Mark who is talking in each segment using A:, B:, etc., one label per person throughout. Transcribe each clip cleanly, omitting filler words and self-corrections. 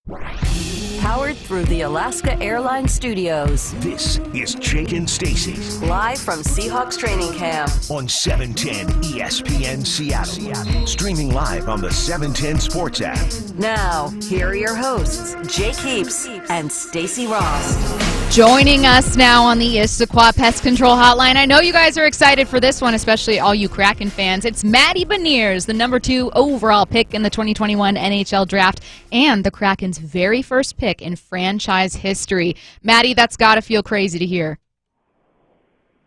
A: Powered through the Alaska Airlines Studios.
B: This is Jake and Stacy.
A: Live from Seahawks training camp.
B: On 710 ESPN Seattle. Streaming live on the 710 Sports app.
A: Now, here are your hosts, Jake Heaps and Stacy Rost.
C: Joining us now on the Issaquah Pest Control Hotline. I know you guys are excited for this one, especially all you Kraken fans. It's Matty Beniers, the number 2 overall pick in the 2021 NHL Draft, and the Kraken's very first pick in franchise history. Matty, that's got to feel crazy to hear.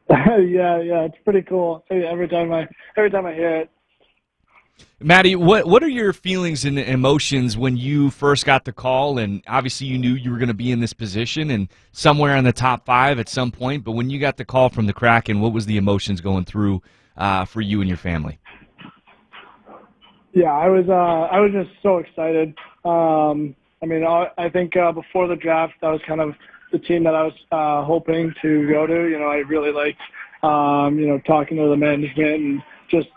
D: Yeah, it's pretty cool. Every time I hear it.
E: Matty, what are your feelings and emotions when you first got the call? And obviously you knew you were going to be in this position and somewhere in the top 5 at some point. But when you got the call from the Kraken, what was the emotions going through for you and your family?
D: Yeah, I was just so excited. I think before the draft, that was kind of the team that I was hoping to go to. I really liked, talking to the management and just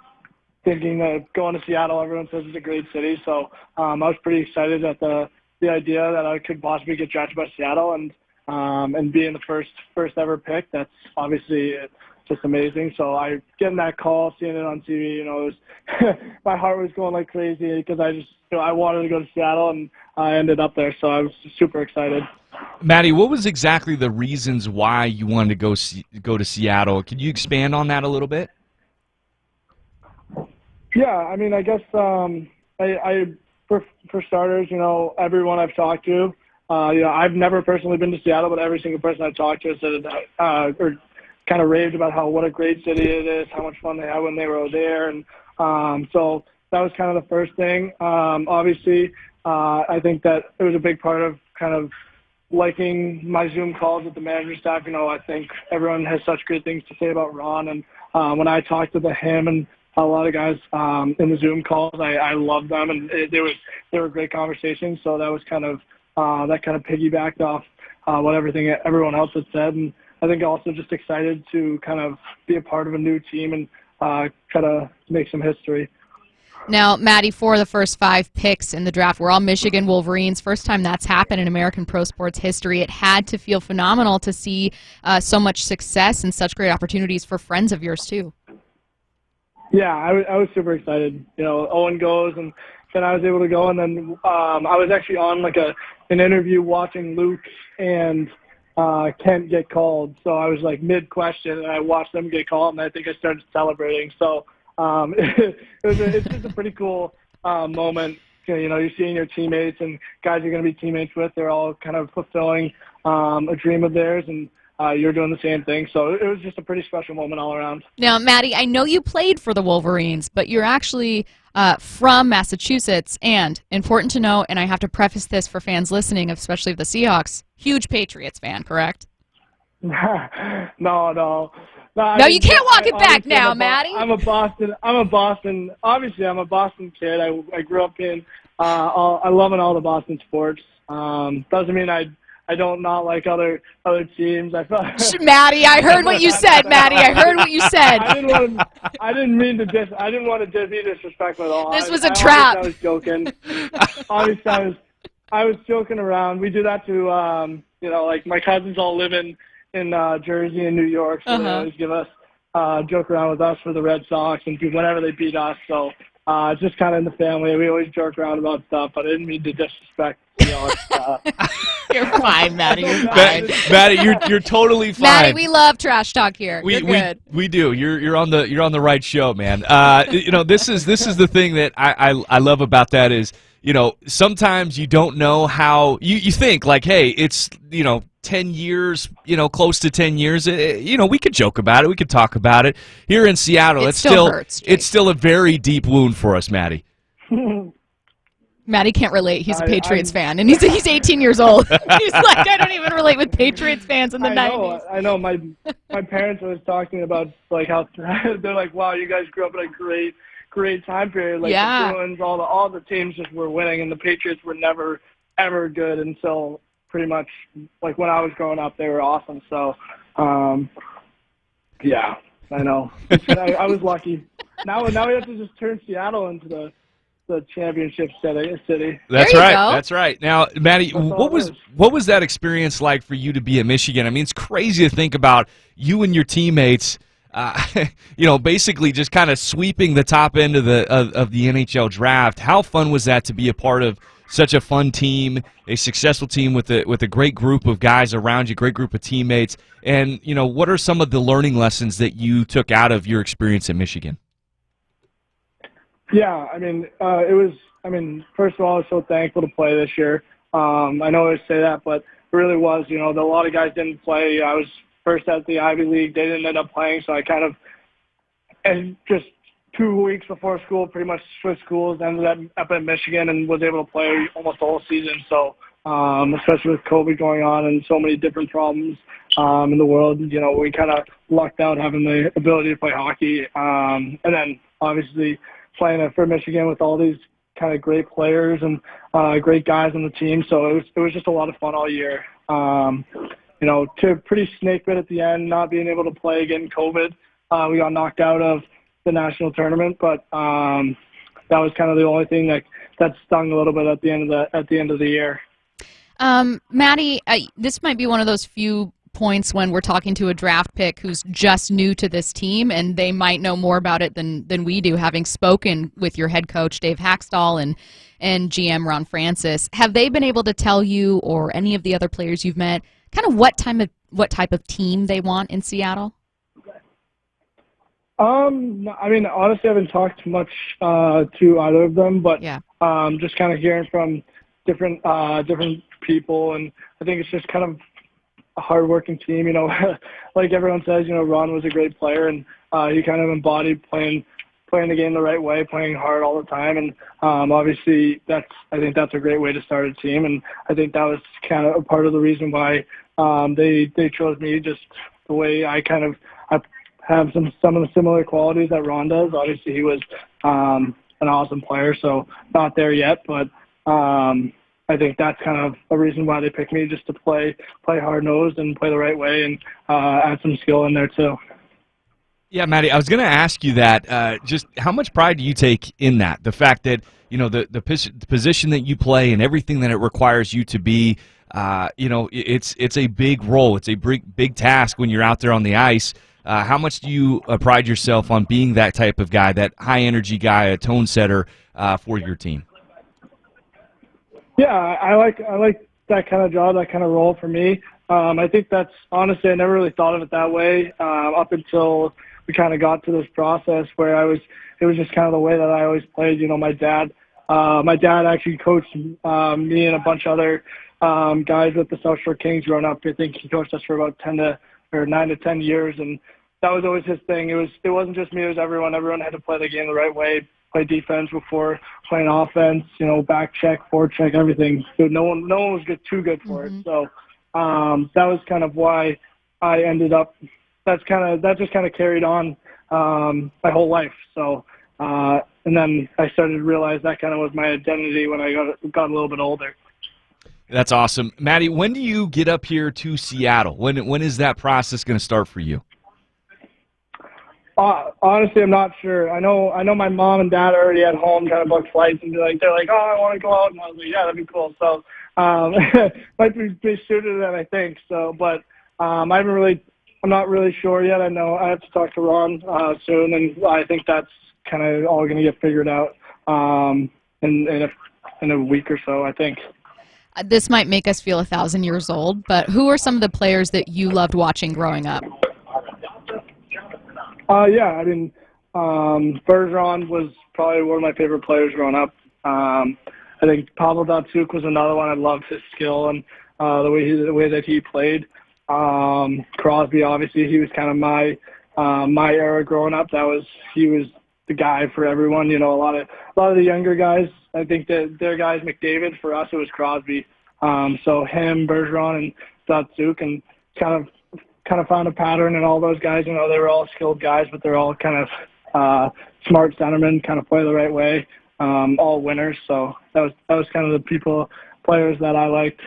D: thinking that going to Seattle, everyone says it's a great city. So I was pretty excited at the idea that I could possibly get drafted by Seattle and being the first ever pick. That's obviously just amazing. So getting that call, seeing it on TV, it was my heart was going like crazy because I wanted to go to Seattle and I ended up there. So I was super excited.
E: Matty, what was exactly the reasons why you wanted to go to Seattle? Could you expand on that a little bit?
D: Yeah, I guess for starters, everyone I've talked to, I've never personally been to Seattle, but every single person I've talked to said or kind of raved about what a great city it is, how much fun they had when they were there, and so that was kind of the first thing. Obviously, I think that it was a big part of kind of liking my Zoom calls with the management staff. I think everyone has such great things to say about Ron, and when I talked to him and a lot of guys in the Zoom calls, I loved them, and they were great conversations. So that was kind of piggybacked off what everyone else had said, and I think also just excited to kind of be a part of a new team and try to make some history.
C: Now, Matty, 4 of the first 5 picks in the draft were all Michigan Wolverines. First time that's happened in American pro sports history. It had to feel phenomenal to see so much success and such great opportunities for friends of yours too.
D: Yeah, I was super excited. Owen goes, and then I was able to go, and then I was actually on an interview watching Luke and Kent get called. So I was mid-question, and I watched them get called, and I think I started celebrating. So it's just a pretty cool moment. You're seeing your teammates and guys you're going to be teammates with. They're all kind of fulfilling a dream of theirs, and you're doing the same thing. So it was just a pretty special moment all around.
C: Now, Matty, I know you played for the Wolverines, but you're actually from Massachusetts, and important to know, and I have to preface this for fans listening, especially of the Seahawks, huge Patriots fan, correct?
D: No.
C: No, you can't walk it back now, Matty.
D: I'm a Boston. Obviously, I'm a Boston kid. I grew up in. I love all the Boston sports. Doesn't mean I don't not like other teams.
C: Matty, I heard what you said, Matty. I heard what you said.
D: I didn't want to be disrespectful at all.
C: This was a trap.
D: I was joking. Obviously, I was joking around. We do that to my cousins all live in Jersey and New York, so they always give us joke around with us for the Red Sox and whenever they beat us. So just kind of in the family, we always joke around about stuff. But I didn't mean to disrespect the Seahawks.
C: You're fine, Matty. You're fine.
E: Matty, you're totally fine.
C: Matty, we love trash talk here. You're good.
E: We do. You're on the right show, man. This is the thing that I love about that is, sometimes you don't know how you think hey, it's 10 years, close to 10 years, we could joke about it, we could talk about it. Here in Seattle,
C: it still hurts, Jake.
E: It's still a very deep wound for us, Matty.
C: Matty can't relate. He's a Patriots fan, and he's 18 years old. He's like, I don't even relate with Patriots fans in the 90s.
D: I know. My parents always talking about how they're like, wow, you guys grew up in a great time period. The Bruins, all the teams just were winning, and the Patriots were never ever good until pretty much when I was growing up. They were awesome. So, yeah, I know. I was lucky. Now we have to just turn Seattle into the championship city.
E: That's
C: There you
E: right.
C: go.
E: That's right. Now, Matty,
D: That's all
E: what
D: it
E: was
D: is.
E: what was that experience like for you to be at Michigan? I mean, it's crazy to think about you and your teammates, basically just kind of sweeping the top end of the NHL draft. How fun was that to be a part of such a fun team, a successful team with a great group of guys around you, great group of teammates, and what are some of the learning lessons that you took out of your experience at Michigan?
D: Yeah, I mean, it was. I mean, first of all, I was so thankful to play this year. I know I always say that, but it really was. A lot of guys didn't play. I was first at the Ivy League. They didn't end up playing, so I kind of, and just 2 weeks before school, pretty much switched schools, ended up at Michigan, and was able to play almost the whole season. So, especially with COVID going on and so many different problems in the world, we kind of lucked out having the ability to play hockey, and then obviously playing for Michigan with all these kind of great players and great guys on the team. So it was just a lot of fun all year. To pretty snake bit at the end, not being able to play, getting COVID. We got knocked out of the national tournament, but that was kind of the only thing that stung a little bit at the end of the year.
C: Matty, this might be one of those few points when we're talking to a draft pick who's just new to this team, and they might know more about it than we do, having spoken with your head coach Dave Hackstall and GM Ron Francis. Have they been able to tell you, or any of the other players you've met, kind of what type of team they want in Seattle?
D: I mean, honestly, I haven't talked much to either of them, but
C: Yeah.
D: Just kind of hearing from different people, and I think it's just kind of a hard-working team. Like everyone says, Ron was a great player, and he kind of embodied playing the game the right way, playing hard all the time, and obviously I think that's a great way to start a team, and I think that was kind of a part of the reason why they chose me, just the way I have some of the similar qualities that Ron does. Obviously, he was an awesome player, so not there yet, but I think that's kind of a reason why they picked me, just to play hard-nosed and play the right way, and add some skill in there too.
E: Yeah, Matty, I was going to ask you that. Just how much pride do you take in that? The fact that the position that you play and everything that it requires you to be. It's a big role. It's a big task when you're out there on the ice. How much do you pride yourself on being that type of guy, that high-energy guy, a tone setter for your team?
D: Yeah, I like that kind of job, that kind of role for me. I think that's, honestly, I never really thought of it that way up until we kind of got to this process where it was just kind of the way that I always played. My dad actually coached me and a bunch of other guys with the South Shore Kings growing up. I think he coached us for about 9 to 10 years, and that was always his thing. It wasn't just me, it was everyone. Everyone had to play the game the right way, play defense before playing offense, back check, forward check, everything. So no one was too good for it. So that was kind of why I ended up, that just kind of carried on my whole life. So and then I started to realize that kind of was my identity when I got a little bit older.
E: That's awesome. Matty, when do you get up here to Seattle? When is that process going to start for you?
D: Honestly, I'm not sure. I know my mom and dad are already at home trying to book flights, and they're like, oh, I want to go out. And I was like, yeah, that'd be cool. So might be sooner than that, I think. So, but I'm not really sure yet. I know I have to talk to Ron soon, and I think that's kind of all going to get figured out in a week or so, I think.
C: This might make us feel 1,000 years old, but who are some of the players that you loved watching growing up?
D: Yeah, I mean, Bergeron was probably one of my favorite players growing up. I think Pavel Datsyuk was another one. I loved his skill and the way that he played. Crosby, obviously, he was kind of my era growing up. He was the guy for everyone. A lot of the younger guys, I think that their guys, McDavid. For us, it was Crosby. So him, Bergeron, and Datsyuk, and kind of found a pattern in all those guys. They were all skilled guys, but they're all kind of smart centermen, kind of play the right way, all winners. So that was kind of the players that I liked.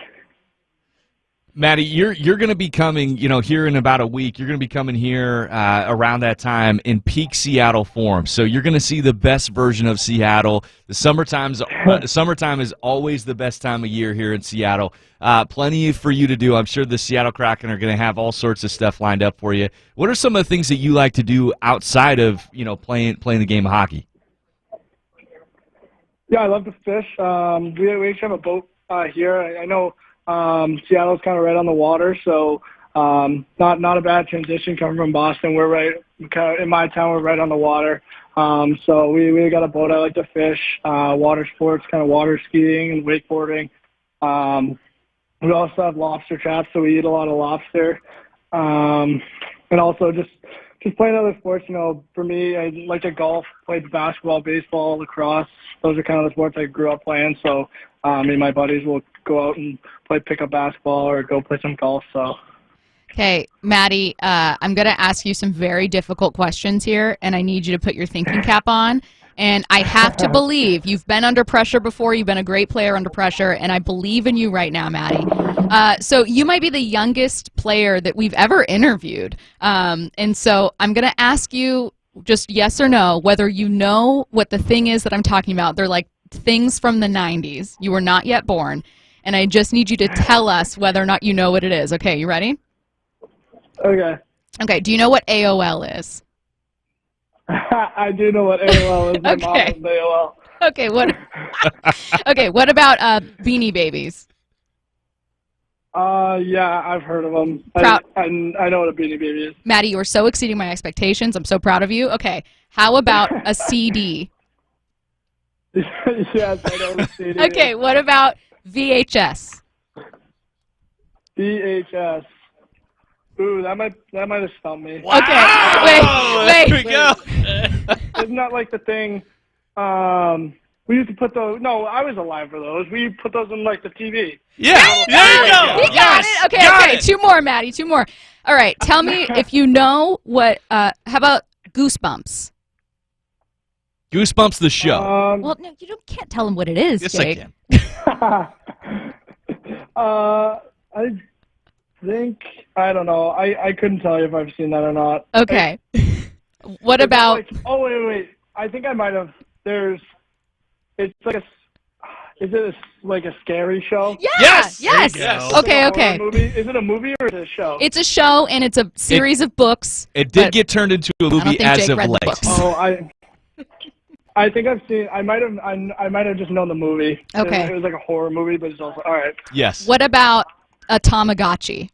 E: Matty, you're going to be coming, here in about a week. You're going to be coming here around that time in peak Seattle form. So you're going to see the best version of Seattle. The summertime is always the best time of year here in Seattle. Plenty for you to do. I'm sure the Seattle Kraken are going to have all sorts of stuff lined up for you. What are some of the things that you like to do outside of, playing the game of hockey?
D: Yeah, I love to fish. We actually have a boat here. I know Seattle's kind of right on the water, so not a bad transition coming from Boston. We're right in my town. We're right on the water, so we got a boat. I like to fish, water sports, kind of water skiing and wakeboarding. We also have lobster traps, so we eat a lot of lobster, and also just playing other sports. For me, I like to golf, play basketball, baseball, lacrosse. Those are kind of the sports I grew up playing. So me and my buddies will go out and play pickup basketball or go play some golf. So.
C: Okay, Matty, I'm going to ask you some very difficult questions here, and I need you to put your thinking cap on. And I have to believe you've been under pressure before. You've been a great player under pressure, and I believe in you right now, Matty. So you might be the youngest player that we've ever interviewed. And so I'm going to ask you just yes or no, whether you know what the thing is that I'm talking about. They're like things from the 90s. You were not yet born. And I just need you to tell us whether or not you know what it is. Okay, you ready?
D: Okay.
C: Okay, do you know what AOL is?
D: I do know what AOL is. My mom was AOL.
C: Okay, what? Okay, what about Beanie Babies?
D: Yeah, I've heard of them. I know what a Beanie Baby is.
C: Matty, you are so exceeding my expectations. I'm so proud of you. Okay, how about a CD?
D: Yes, I know what a CD
C: Okay,
D: is.
C: what about VHS?
D: VHS. Ooh, that might have stumped me.
E: Wow!
C: Okay,
E: There we go.
D: Isn't that like the thing? We used to put those. No, I was alive for those. We put those in like the TV.
E: Yeah, there you go.
C: You got it. Okay,
E: got
C: okay.
E: it.
C: Two more, Matty. Two more. All right. Tell me if you know what. How about Goosebumps?
E: Goosebumps the show.
C: Well, no, you can't tell them what it is,
E: Yes,
C: Jake.
E: I can.
D: I don't know. I couldn't tell you if I've seen that or not.
C: Okay. What about?
D: Wait. I think I might have. It's like is it like a scary show?
C: Yeah.
E: Yes!
C: Yes.
E: There you go.
D: Is it a horror
C: Okay.
D: movie? Is it a movie or is it a show?
C: It's a show and it's a series of books.
E: It did
C: but
E: get turned into a
C: I don't
E: movie
C: think
E: as
C: Jake
E: of
C: read the
E: late.
C: books.
D: I think I've seen. I might have just known the movie.
C: Okay.
D: It was like a horror movie, but it's also all right.
E: Yes.
C: What about a Tamagotchi?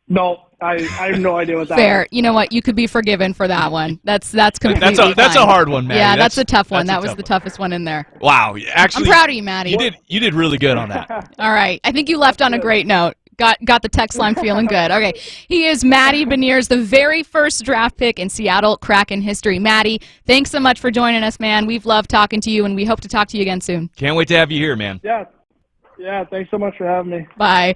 D: No, I have no idea what that
C: Fair.
D: is.
C: You know what? You could be forgiven for that one. That's completely
E: That's a
C: fine.
E: hard one, Matty.
C: Yeah, that's a tough one.
E: that's a
C: That was
E: tough
C: the
E: one.
C: toughest one in there.
E: Wow. Actually,
C: I'm proud of you, Matty.
E: You did really good on that.
C: All right. I think you left on a great note. Got the text line feeling good. Okay. He is Matty Beniers, the very first draft pick in Seattle Kraken history. Matty, thanks so much for joining us, man. We've loved talking to you, and we hope to talk to you again soon.
E: Can't wait to have you here, man.
D: Yeah. Thanks so much for having me.
C: Bye.